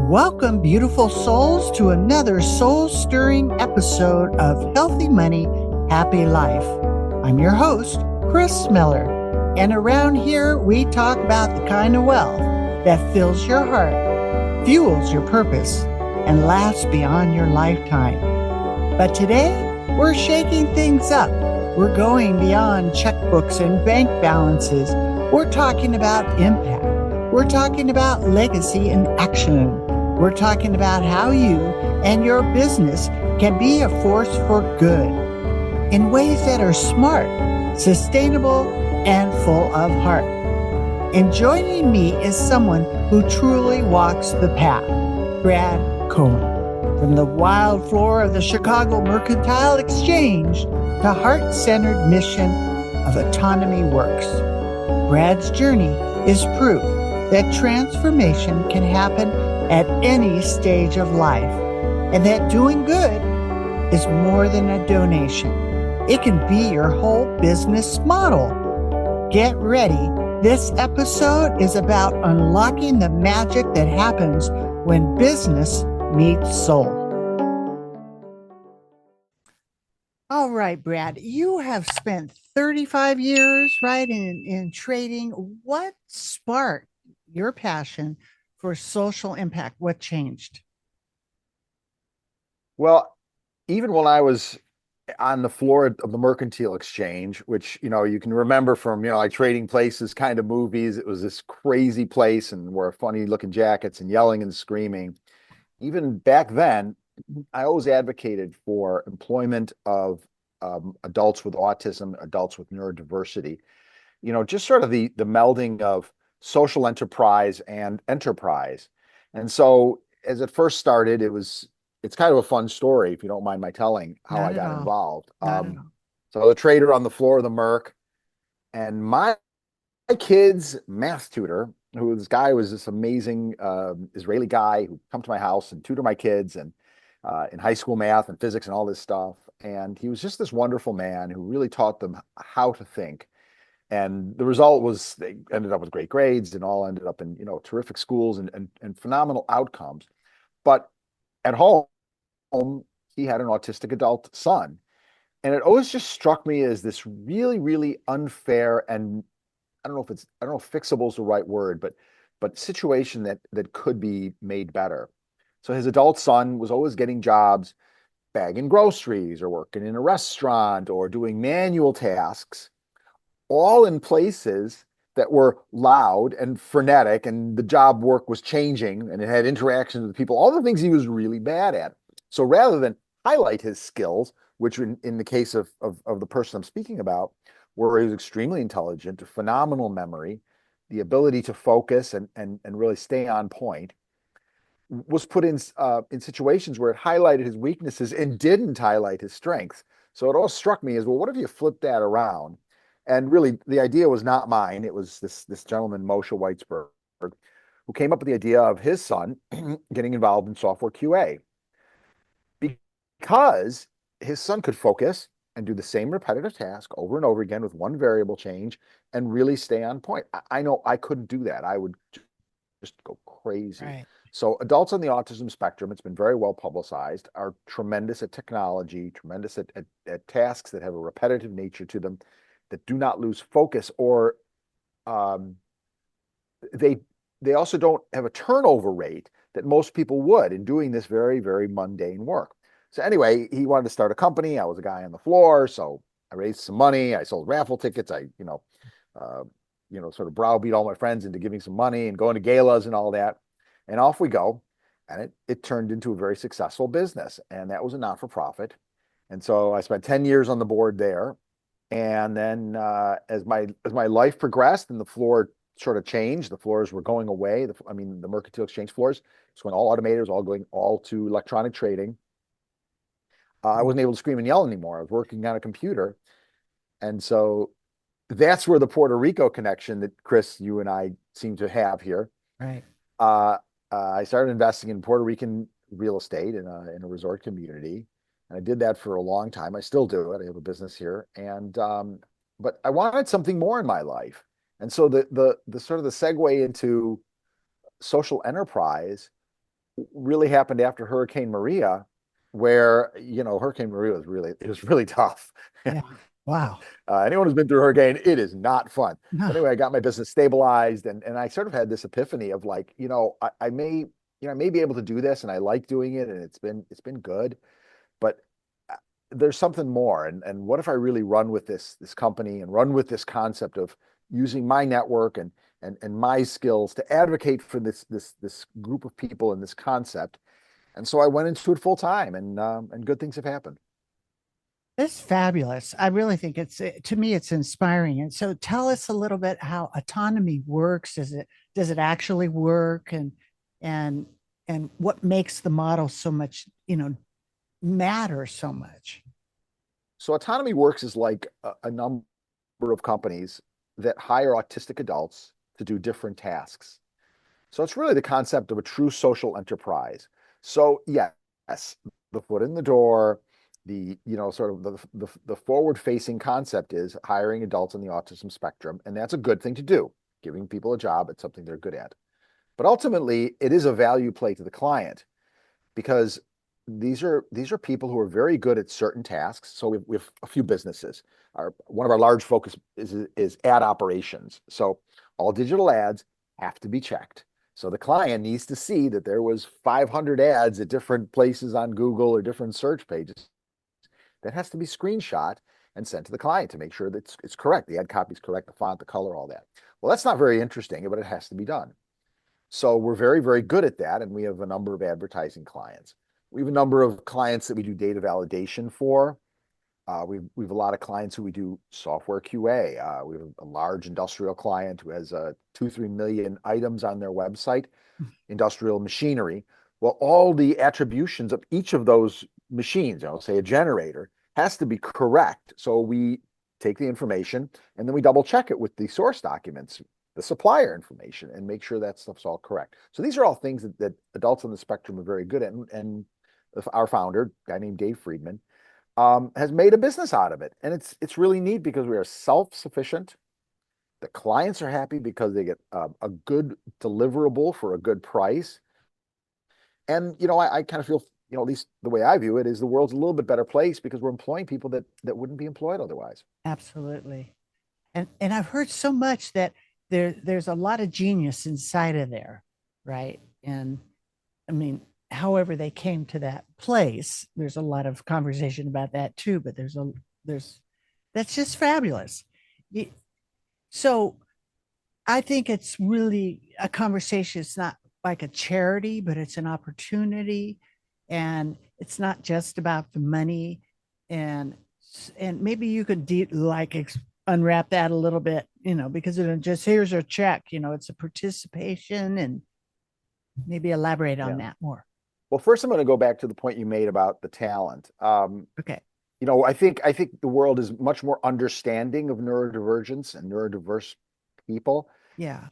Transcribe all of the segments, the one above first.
Welcome, beautiful souls, to another soul stirring episode of Healthy Money, Happy Life. I'm your host, Kris Miller, and around here we talk about the kind of wealth that fills your heart, fuels your purpose, and lasts beyond your lifetime. But today we're shaking things up. We're going beyond checkbooks and bank balances. We're talking about impact. We're talking about legacy in action. We're talking about how you and your business can be a force for good in ways that are smart, sustainable, and full of heart. And joining me is someone who truly walks the path, Brad Cohen. From the wild floor of the Chicago Mercantile Exchange to heart-centered mission of Autonomy Works. Brad's journey is proof that transformation can happen at any stage of life, and that doing good is more than a donation. It can be your whole business model. Get ready. This episode is about unlocking the magic that happens when business meets soul. All right, Brad, you have spent 35 years, right, in trading. What sparked your passion for social impact? What changed? Well, even when I was on the floor of the Mercantile Exchange, which, you can remember from, like Trading Places kind of movies, it was this crazy place and wore funny looking jackets and yelling and screaming. Even back then, I always advocated for employment of adults with autism, adults with neurodiversity, just sort of the melding of social enterprise and enterprise. And so as it first started, it's kind of a fun story, if you don't mind my telling how Not I at got all. involved. Not at all. So the trader on the floor of the Merc, and my kid's math tutor, who this guy was this amazing Israeli guy who come to my house and tutor my kids and in high school math and physics and all this stuff. And he was just this wonderful man who really taught them how to think. And the result was they ended up with great grades and all ended up in, terrific schools and phenomenal outcomes. But at home, he had an autistic adult son. And it always just struck me as this really, really unfair and I don't know if fixable is the right word, but situation that could be made better. So his adult son was always getting jobs bagging groceries or working in a restaurant or doing manual tasks, all in places that were loud and frenetic, and the job work was changing and it had interactions with people, all the things he was really bad at. So rather than highlight his skills, which in the case of the person I'm speaking about, where he was extremely intelligent, phenomenal memory, the ability to focus and really stay on point, was put in situations where it highlighted his weaknesses and didn't highlight his strengths. So it all struck me as, well, what if you flip that around? And really, the idea was not mine. It was this gentleman, Moshe Weitzberg, who came up with the idea of his son getting involved in software QA because his son could focus and do the same repetitive task over and over again with one variable change and really stay on point. I know I couldn't do that. I would just go crazy. Right. So adults on the autism spectrum, it's been very well publicized, are tremendous at technology, tremendous at tasks that have a repetitive nature to them, that do not lose focus, or um, they they also don't have a turnover rate that most people would in doing this very, very mundane work. So anyway, he wanted to start a company. I was a guy on the floor, so I raised some money. I sold raffle tickets. Uh, sort of browbeat all my friends into giving some money and going to galas and all that. And off we go. And it turned into a very successful business. And that was a not-for-profit. So I spent 10 years on the board there. And then as my life progressed and the floor sort of changed, the floors were going away. The Mercantile Exchange floors, it's when all automated, it was all going all to electronic trading. I wasn't able to scream and yell anymore. I was working on a computer. And so that's where the Puerto Rico connection that Kris, you and I seem to have here. Right. Uh, I started investing in Puerto Rican real estate in a resort community. And I did that for a long time. I still do it. I have a business here. But I wanted something more in my life. And so the sort of the segue into social enterprise really happened after Hurricane Maria, where, Hurricane Maria it was really tough. Yeah. Wow. Anyone who's been through a hurricane, it is not fun. No. But anyway, I got my business stabilized, and I sort of had this epiphany of like, I may be able to do this, and I like doing it, and it's been good, but there's something more. And what if I really run with this company and run with this concept of using my network and my skills to advocate for this group of people and this concept. And so I went into it full time, and good things have happened. It's fabulous. I really think to me, it's inspiring. And so tell us a little bit how autonomy works. Does it actually work? And, and what makes the model so much, matter so much? So Autonomy Works is like a number of companies that hire autistic adults to do different tasks. So it's really the concept of a true social enterprise. So yes, the foot in the door, sort of the forward-facing concept is hiring adults on the autism spectrum, and that's a good thing to do, giving people a job at something they're good at. But ultimately, it is a value play to the client because these are people who are very good at certain tasks. So we have a few businesses. One of our large focus is ad operations. So all digital ads have to be checked. So the client needs to see that there was 500 ads at different places on Google or different search pages. That has to be screenshot and sent to the client to make sure that it's correct. The ad copy is correct, the font, the color, all that. Well, that's not very interesting, but it has to be done. So we're very, very good at that, and we have a number of advertising clients. We have a number of clients that we do data validation for. We have a lot of clients who we do software QA. We have a large industrial client who has 2-3 million items on their website, industrial machinery. Well, all the attributions of each of those machines, say a generator, has to be correct. So we take the information and then we double check it with the source documents, the supplier information, and make sure that stuff's all correct. So these are all things that adults on the spectrum are very good at. And our founder, a guy named Dave Friedman, has made a business out of it. And it's really neat because we are self-sufficient. The clients are happy because they get a good deliverable for a good price. And, I kind of feel, at least the way I view it, is the world's a little bit better place because we're employing people that wouldn't be employed otherwise. Absolutely. And I've heard so much that there's a lot of genius inside of there, right? And I mean, however they came to that place, there's a lot of conversation about that too, but there's that's just fabulous. So I think it's really a conversation. It's not like a charity, but it's an opportunity. And it's not just about the money. And and maybe you could unwrap that a little bit, because it just here's a check, it's a participation, and maybe elaborate on Yeah. that more. Well, first, I'm going to go back to the point you made about the talent. Okay. I think the world is much more understanding of neurodivergence and neurodiverse people. Yeah.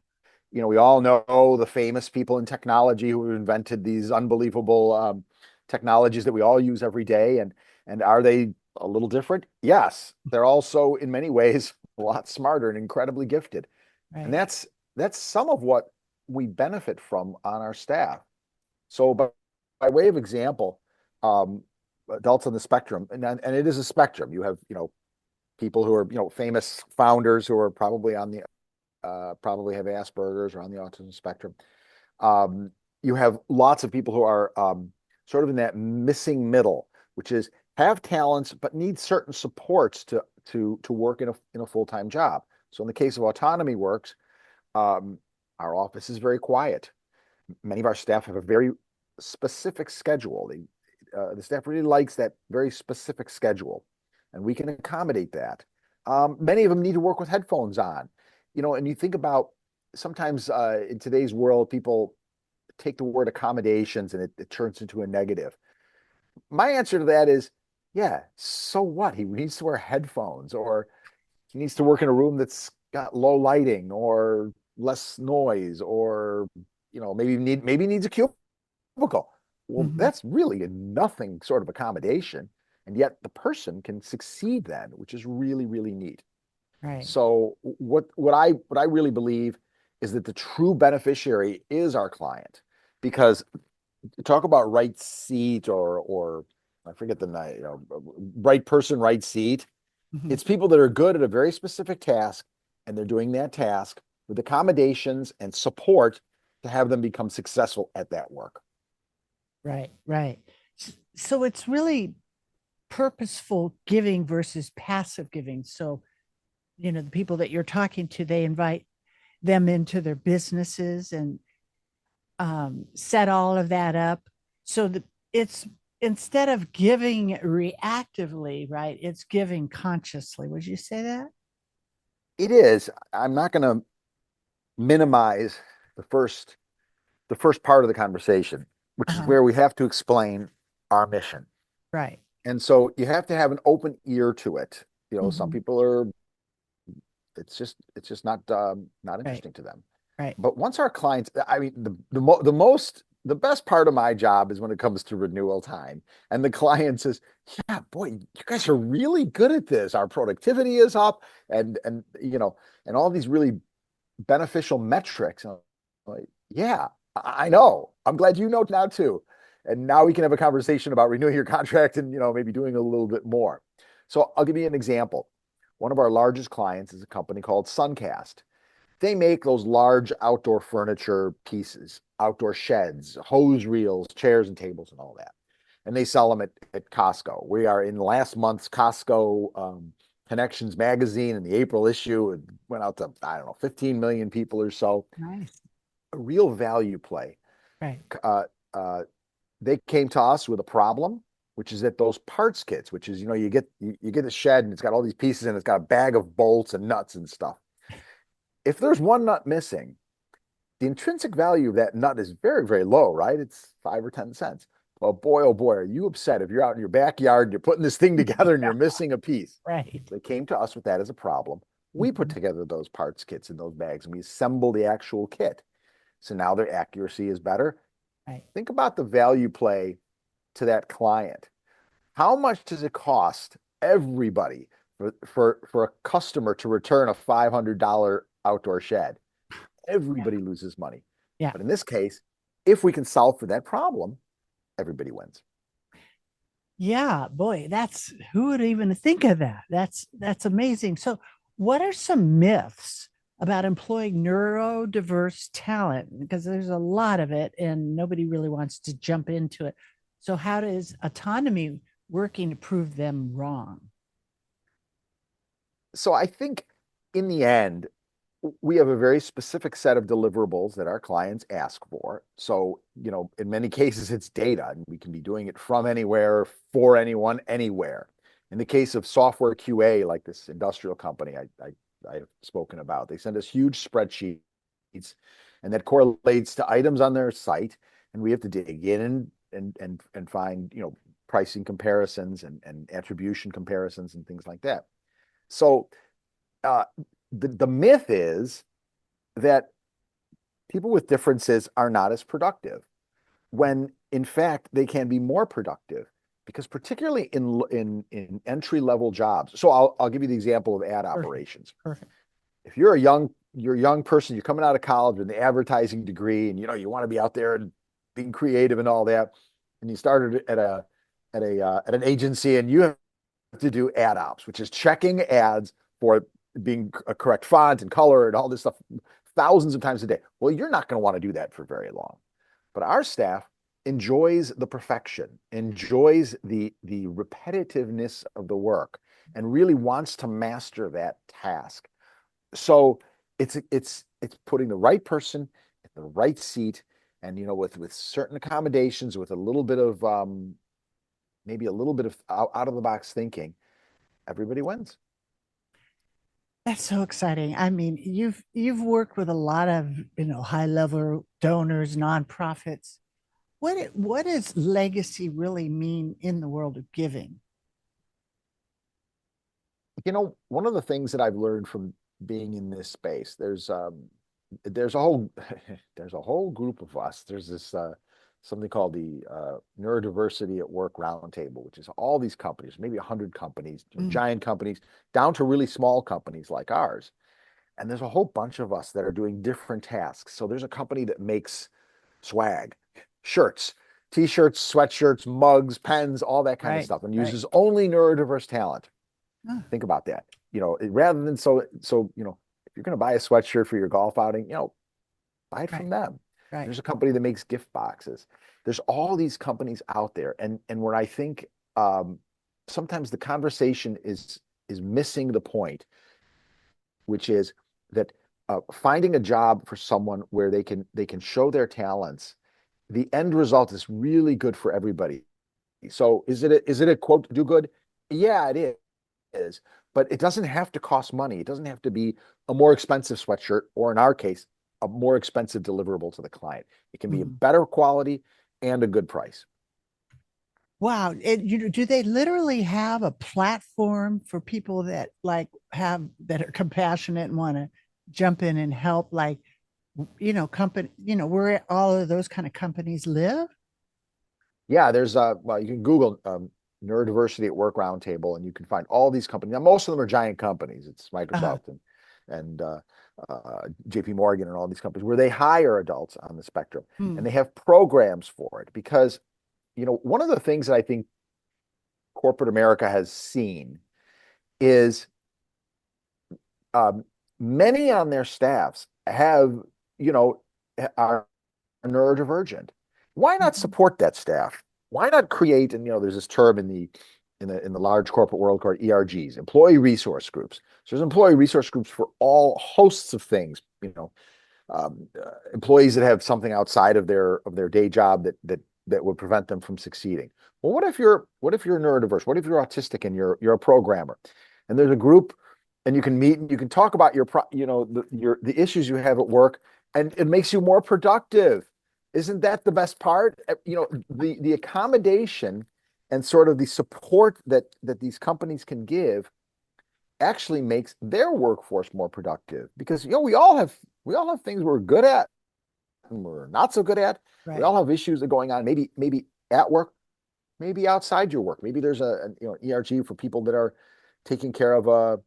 We all know the famous people in technology who invented these unbelievable technologies that we all use every day. And are they a little different? Yes. They're also in many ways a lot smarter and incredibly gifted. And Right. that's some of what we benefit from on our staff. So by way of example, um, adults on the spectrum, and it is a spectrum. You have, people who are, famous founders who are probably have Asperger's or on the autism spectrum. You have lots of people who are sort of in that missing middle, which is have talents but need certain supports to work in a full-time job. So in the case of Autonomy Works, um, our office is very quiet. Many of our staff have a very specific schedule. The staff really likes that very specific schedule, and we can accommodate that. Many of them need to work with headphones on, and you think about sometimes in today's world, people take the word accommodations and it turns into a negative. My answer to that is, yeah, so what? He needs to wear headphones, or he needs to work in a room that's got low lighting or less noise, or maybe needs a cubicle. Well, Mhm. that's really a nothing sort of accommodation, and yet the person can succeed then, which is really, really neat. Right. So what I really believe is that the true beneficiary is our client, because talk about right seat or I forget the name, right person, right seat. Mhm. It's people that are good at a very specific task and they're doing that task with accommodations and support to have them become successful at that work. Right, right. So it's really purposeful giving versus passive giving. So, the people that you're talking to, they invite them into their businesses and set all of that up so that it's instead of giving reactively, right? It's giving consciously. Would you say that? It is. I'm not going to minimize the first the first part of the conversation, which is Uh-huh. where we have to explain our mission. Right. And so you have to have an open ear to it. Some Mhm. people are it's just not Right. interesting to them. Right. But once our clients, I mean, the best part of my job is when it comes to renewal time, and the client says, "Yeah, boy, you guys are really good at this. Our productivity is up, and all these really beneficial metrics." And I'm like, yeah, I know. I'm glad you know now too. And now we can have a conversation about renewing your contract and maybe doing a little bit more. So I'll give you an example. One of our largest clients is a company called Suncast. They make those large outdoor furniture pieces, outdoor sheds, hose reels, chairs and tables and all that. And they sell them at Costco. We are in last month's Costco Connections magazine in the April issue. It went out to, I don't know, 15 million people or so. Nice. A real value play. Right. Uh, uh, they came to us with a problem, which is that those parts kits, which is, you get a shed and it's got all these pieces and it's got a bag of bolts and nuts and stuff. If there's one nut missing, the intrinsic value of that nut is very, very low, right? It's 5 or 10 cents. Well, boy, oh boy, are you upset if you're out in your backyard and you're putting this thing together and you're missing a piece. Right. They came to us with that as a problem. We put Mhm. together those parts kits in those bags and we assemble the actual kit. So now their accuracy is better. Right. Think about the value play to that client. How much does it cost everybody for a customer to return a $500 outdoor shed? Yeah. Everybody loses money. Yeah. But in this case, if we can solve for that problem, everybody wins. Yeah, boy, that's who would even think of that? That's amazing. So, what are some myths about employing neurodiverse talent? Because there's a lot of it and nobody really wants to jump into it. So, how does autonomy working to prove them wrong? So I think in the end, we have a very specific set of deliverables that our clients ask for. So, in many cases, it's data, and we can be doing it from anywhere, for anyone, anywhere. In the case of software QA, like this industrial company I have spoken about, they send us huge spreadsheets, and that correlates to items on their site, and we have to dig in and find, pricing comparisons and attribution comparisons and things like that. So uh, the myth is that people with differences are not as productive when in fact they can be more productive because particularly in entry level jobs. So I'll give you the example of ad Perfect. operations. Perfect. If you're a young person, you're coming out of college with an advertising degree and you want to be out there and being creative and all that, and you started at an agency and you have to do ad ops, which is checking ads for being a correct font and color and all this stuff thousands of times a day. Well, you're not going to want to do that for very long. But our staff enjoys the perfection, enjoys the repetitiveness of the work, and really wants to master that task. So it's putting the right person in the right seat, and with certain accommodations, with a little bit of maybe a little bit of out of the box thinking, everybody wins. That's so exciting. I mean, you've worked with a lot of, high level donors, nonprofits. What does legacy really mean in the world of giving? One of the things that I've learned from being in this space, there's a whole there's a whole group of us. There's this something called the Neurodiversity at Work Roundtable, which is all these companies, maybe 100 companies, Mm. giant companies, down to really small companies like ours. And there's a whole bunch of us that are doing different tasks. So there's a company that makes swag, shirts. t-shirts, sweatshirts, mugs, pens, all that kind of Right. stuff, and Right. uses only neurodiverse talent. Huh. Think about that. Rather than if you're going to buy a sweatshirt for your golf outing, buy it Right. from them. Right. There's a company that makes gift boxes. There's all these companies out there, and where I think um, sometimes the conversation is missing the point, which is that finding a job for someone where they can show their talents, the end result is really good for everybody. So is it a quote do good? Yeah, it is, but it doesn't have to cost money. It doesn't have to be a more expensive sweatshirt, or in our case, a more expensive deliverable to the client. It can be a Mhm. better quality and a good price. Wow. Do they literally have a platform for people that that are compassionate and want to jump in and help? Like, company, where all of those kind of companies live? Yeah, well, you can Google neurodiversity at work roundtable, and you can find all these companies. Now, most of them are giant companies. It's Uh-huh. Microsoft and JP Morgan and all these companies where they hire adults on the spectrum, and Hmm. they have programs for it. Because one of the things that I think corporate America has seen is um, many on their staffs have, you know, are neurodivergent. Why not Mhm. support that staff? Why not create, and there's this term in the large corporate world called ERGs, employee resource groups. So there's employee resource groups for all hosts of things, employees that have something outside of their day job that would prevent them from succeeding. Well, what if you're neurodiverse? What if you're autistic and you're a programmer? And there's a group, and you can meet and you can talk about the issues you have at work, and it makes you more productive. Isn't that the best part? The accommodation and sort of the support that these companies can give actually makes their workforce more productive, because we all have things we're good at and we're not so good at. We Right. all have issues that are going on, maybe at work, maybe outside your work. Maybe there's an ERG for people that are taking care of a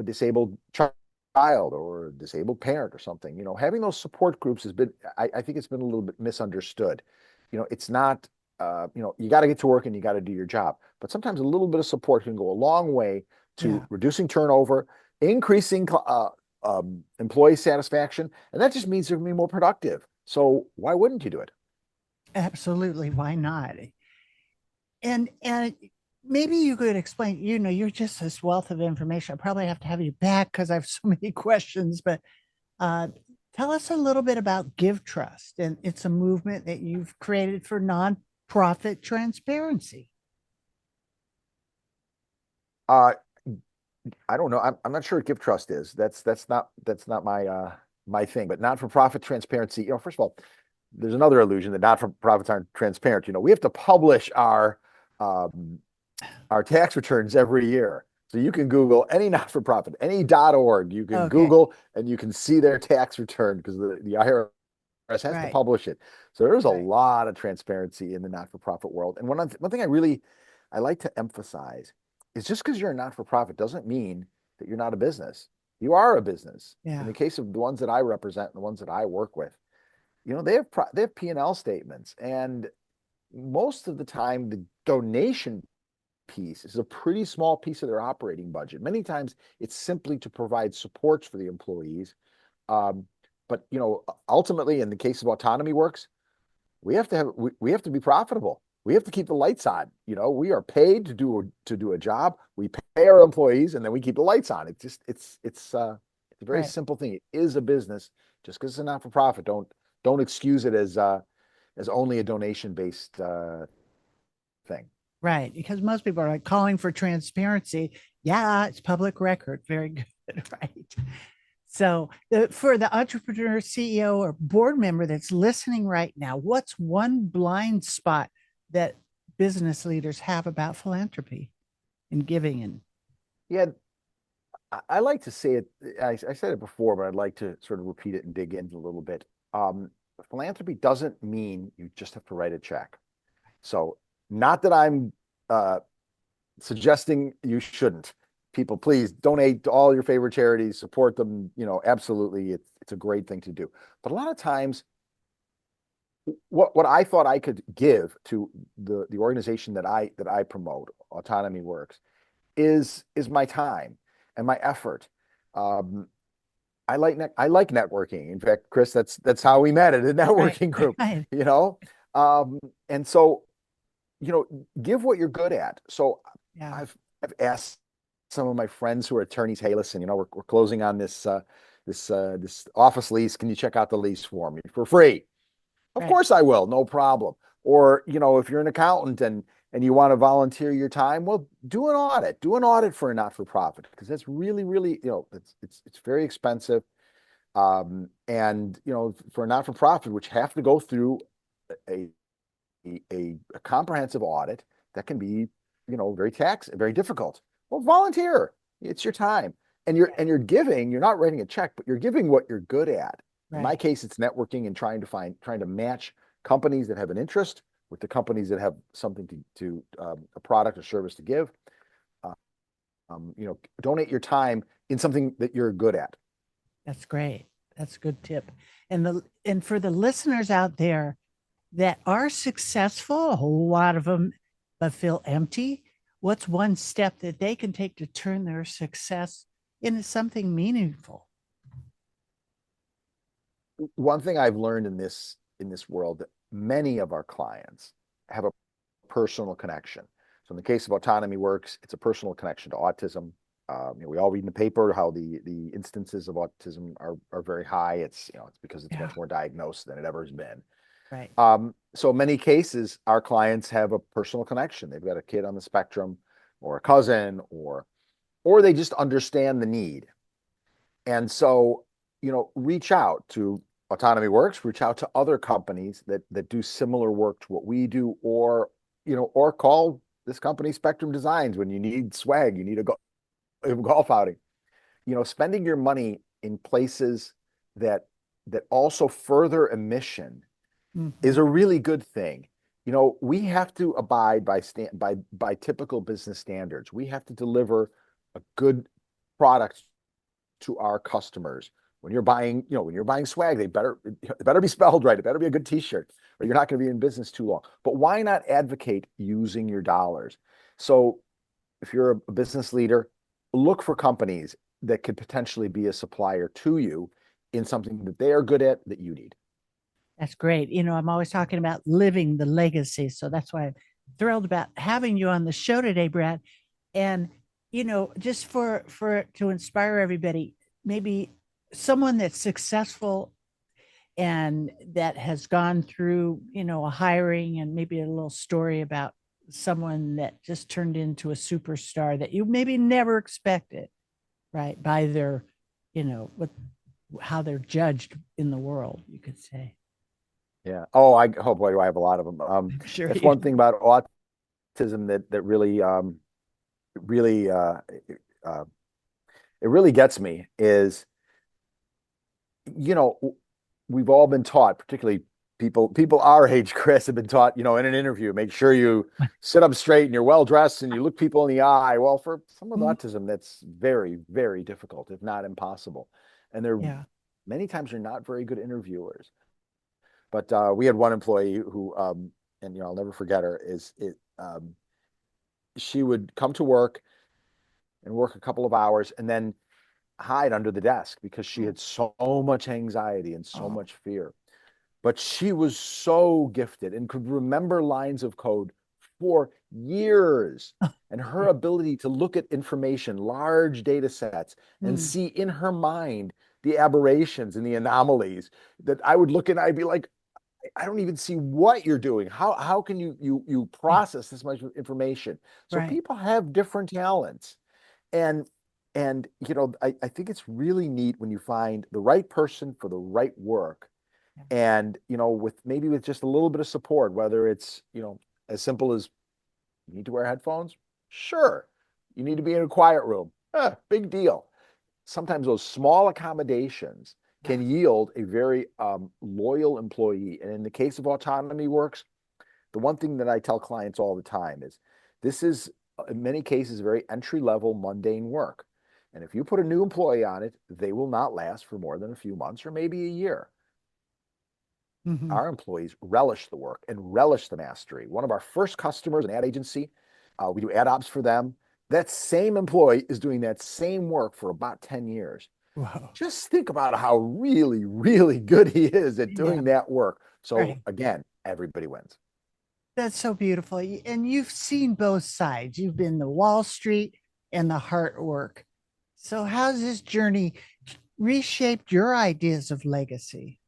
disabled child or a disabled parent or something. Having those support groups I think it's been a little bit misunderstood. It's not, you got to get to work and you got to do your job. But sometimes a little bit of support can go a long way to Yeah. reducing turnover, increasing employee satisfaction, and that just means they're going to be more productive. So why wouldn't you do it? Absolutely. Why not? And maybe you could explain, you're just this wealth of information. I probably have to have you back because I have so many questions, but uh, tell us a little bit about Give Trust. And it's a movement that you've created for nonprofit transparency. Uh, I don't know. I'm not sure what Gift Trust is. That's not my thing. But not-for-profit transparency. First of all, there's another illusion that not-for-profits aren't transparent. We have to publish um, our tax returns every year. So you can Google any not-for-profit, any .org. You can Okay. Google and you can see their tax return, because the IRS has to Right. publish it. So there's a Right. lot of transparency in the not-for-profit world. And one thing I like to emphasize is, just because you're a not-for-profit doesn't mean that you're not a business. You are a business. In Yeah. the case of the ones that I represent and the ones that I work with, they have P&L statements, and most of the time the donation piece is a pretty small piece of their operating budget. Many times it's simply to provide supports for the employees. Um, but ultimately, in the case of autonomy works, we have to be profitable. We have to keep the lights on. We are paid to do a job. We pay our employees, and then we keep the lights on. It's a very Right. simple thing. It is a business. Just because it's a not for profit, don't excuse it as only a donation based thing. Right. Because most people are like calling for transparency. Yeah, it's public record. Very good. Right. So, for the entrepreneur, CEO, or board member that's listening right now, what's one blind spot that business leaders have about philanthropy and giving? And Yeah, I like to say it. I said it before, but I'd like to sort of repeat it and dig in a little bit. Um, Philanthropy doesn't mean you just have to write a check. So, not that I'm uh, suggesting you shouldn't. People, please donate to all your favorite charities, support them. Absolutely, it's a great thing to do. But a lot of times, what I thought I could give to the organization that I promote, Autonomy Works, is my time and my effort. Um, I like networking. In fact, Kris, that's how we met at a Right. networking group, Right. you know? And so, give what you're good at. So Yeah. I've asked some of my friends who are attorneys, hey, listen, we're closing on this office lease. Can you check out the lease for me for free? Of Right. course I will, no problem. Or, if you're an accountant and you want to volunteer your time, well, do an audit. Do an audit for a not-for-profit because that's really, really, it's very expensive. And for a not-for-profit, which have to go through a, a comprehensive audit that can be, very difficult. Well, volunteer. It's your time. And you're giving, you're not writing a check, but you're giving what you're good at. In my Right. case, it's networking and trying to match companies that have an interest with the companies that have something to a product or service to give. Uh, donate your time in something that you're good at. That's great. That's a good tip. And for the listeners out there that are successful, a whole lot of them, but feel empty, what's one step that they can take to turn their success into something meaningful? One thing I've learned in this world that many of our clients have a personal connection. So in the case of Autonomy Works, it's a personal connection to autism. We all read in the paper how the instances of autism are very high. It's because it's Yeah. much more diagnosed than it ever has been. Right. So in many cases, our clients have a personal connection. They've got a kid on the spectrum, or a cousin, or they just understand the need. And so, reach out to Autonomy Works, reach out to other companies that do similar work to what we do, or call this company Spectrum Designs when you need swag, you need a golf outing. Spending your money in places that also further emission is Mhm. a really good thing. We have to abide by typical business standards. We have to deliver a good product to our customers. When you're buying swag, it better be spelled right. It better be a good t-shirt, or you're not going to be in business too long. But why not advocate using your dollars? So if you're a business leader, look for companies that could potentially be a supplier to you in something that they are good at that you need. That's great. I'm always talking about living the legacy. So that's why I'm thrilled about having you on the show today, Brad. And, just for to inspire everybody, maybe someone that's successful and that has gone through, a hiring and maybe a little story about someone that just turned into a superstar that you maybe never expected, right? By their, what how they're judged in the world, you could say. Yeah. Oh boy, do I have a lot of them. I'm sure That's you one do. thing about autism that really uh, it really gets me is, you know, we've all been taught, particularly people our age, Kris, have been taught, in an interview, make sure you sit up straight and you're well dressed and you look people in the eye. Well, for some with Mm, autism, that's very, very difficult, if not impossible. And they're yeah. many times they're not very good interviewers. But we had one employee who, and I'll never forget her. She would come to work and work a couple of hours, and then hide under the desk because she had so much anxiety and so Oh, much fear. But she was so gifted and could remember lines of code for years. And her yeah. ability to look at information, large data sets, and Mm, see in her mind the aberrations and the anomalies that I would look and I'd be like, I don't even see what you're doing. How can you yeah. process this much information? So Right. people have different talents. And I think it's really neat when you find the right person for the right work. Yeah. And with just a little bit of support, whether it's as simple as you need to wear headphones, sure. You need to be in a quiet room, big deal. Sometimes those small accommodations Yeah. can yield a very loyal employee. And in the case of Autonomy Works, the one thing that I tell clients all the time is this is, in many cases, very entry level, mundane work. And if you put a new employee on it, they will not last for more than a few months or maybe a year. Hmm. our employees relish the work and relish the mastery. One of our first customers, an ad agency, we do ad ops for them. That same employee is doing that same work for about 10 years. Whoa. Just think about how really, really good he is at Yeah. doing that work. So Right. again, everybody wins. That's so beautiful. And you've seen both sides. You've been the Wall Street and the heart work. So, how's this journey reshaped your ideas of legacy?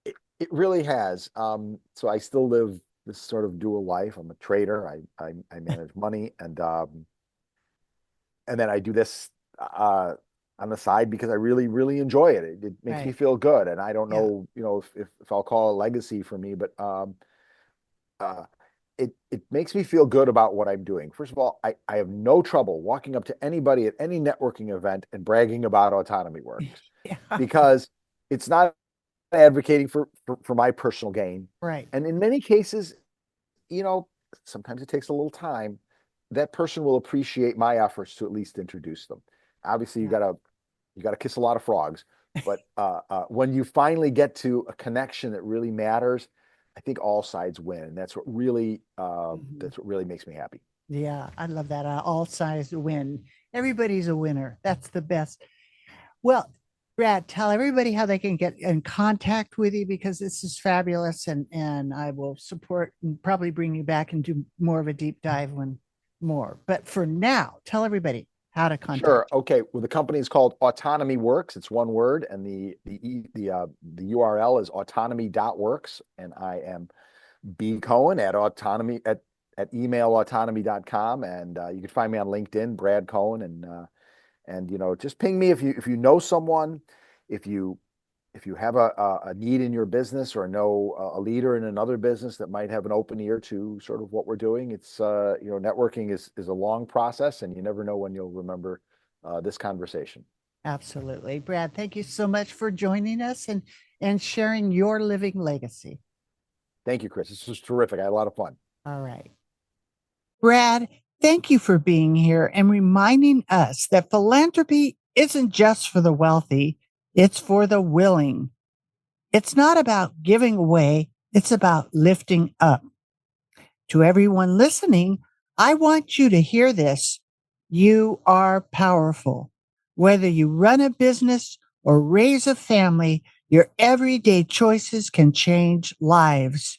It really has. So I still live this sort of dual life. I'm a trader. I manage money, and then I do this on the side because I really, really enjoy it. It makes me Right. feel good. And I don't Yeah. know, if I'll call it legacy for me, but uh, it makes me feel good about what I'm doing. First of all, I have no trouble walking up to anybody at any networking event and bragging about Autonomy Works Yeah. because it's not advocating for my personal gain. Right. And in many cases, you know, sometimes it takes a little time. That person will appreciate my efforts to at least introduce them. Obviously, Yeah. you gotta kiss a lot of frogs, but when you finally get to a connection that really matters, I think all sides win, and Mhm. that's what really makes me happy. Yeah. I love that. All sides win. Everybody's a winner. That's the best. Well, Brad, tell everybody how they can get in contact with you because this is fabulous, and I will support and probably bring you back and do more of a deep dive when more. But for now, tell everybody how to Sure. contact Okay. Well, the company is called Autonomy Works. It's one word, and the URL is autonomy.works. And I am B Cohen at autonomy at emailautonomy.com. And you can find me on LinkedIn, Brad Cohen, and just ping me if you know someone, if you if you have a need in your business or know a leader in another business that might have an open ear to sort of what we're doing. It's networking is a long process, and you never know when you'll remember this conversation. Absolutely. Brad, thank you so much for joining us and sharing your living legacy. Thank you, Kris. This was terrific. I had a lot of fun. All right. Brad, thank you for being here and reminding us that philanthropy isn't just for the wealthy, it's for the willing. It's not about giving away, it's about lifting up. To everyone listening, I want you to hear this. You are powerful. Whether you run a business or raise a family, your everyday choices can change lives.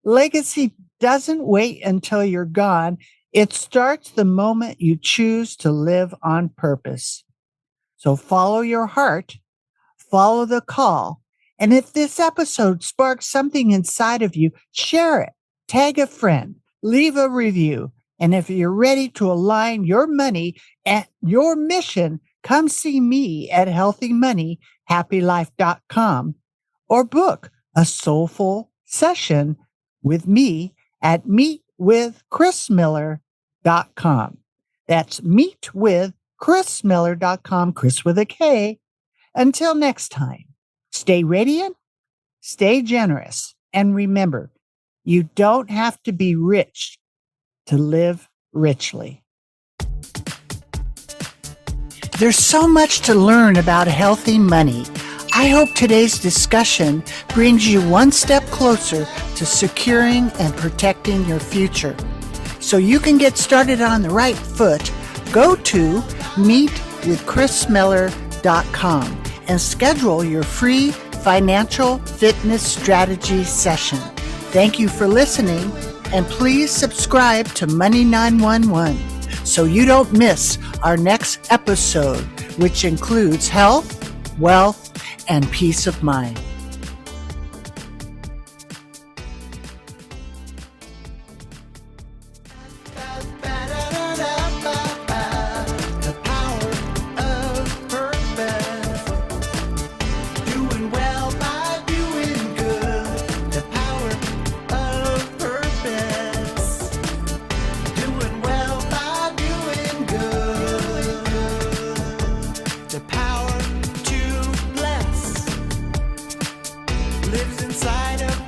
Legacy doesn't wait until you're gone. It starts the moment you choose to live on purpose. So follow your heart, follow the call. And if this episode sparks something inside of you, share it, tag a friend, leave a review. And if you're ready to align your money at your mission, come see me at healthymoneyhappylife.com or book a soulful session with me at meetwithchrismiller.com. That's meetwithchrismiller.com, Kris with a K. Until next time, stay radiant, stay generous, and remember, you don't have to be rich to live richly. There's so much to learn about healthy money. I hope today's discussion brings you one step closer to securing and protecting your future. So you can get started on the right foot, go to meetwithchrismiller.com and schedule your free financial fitness strategy session. Thank you for listening, and please subscribe to Money 911 so you don't miss our next episode, which includes health, wealth, and peace of mind. Lives inside of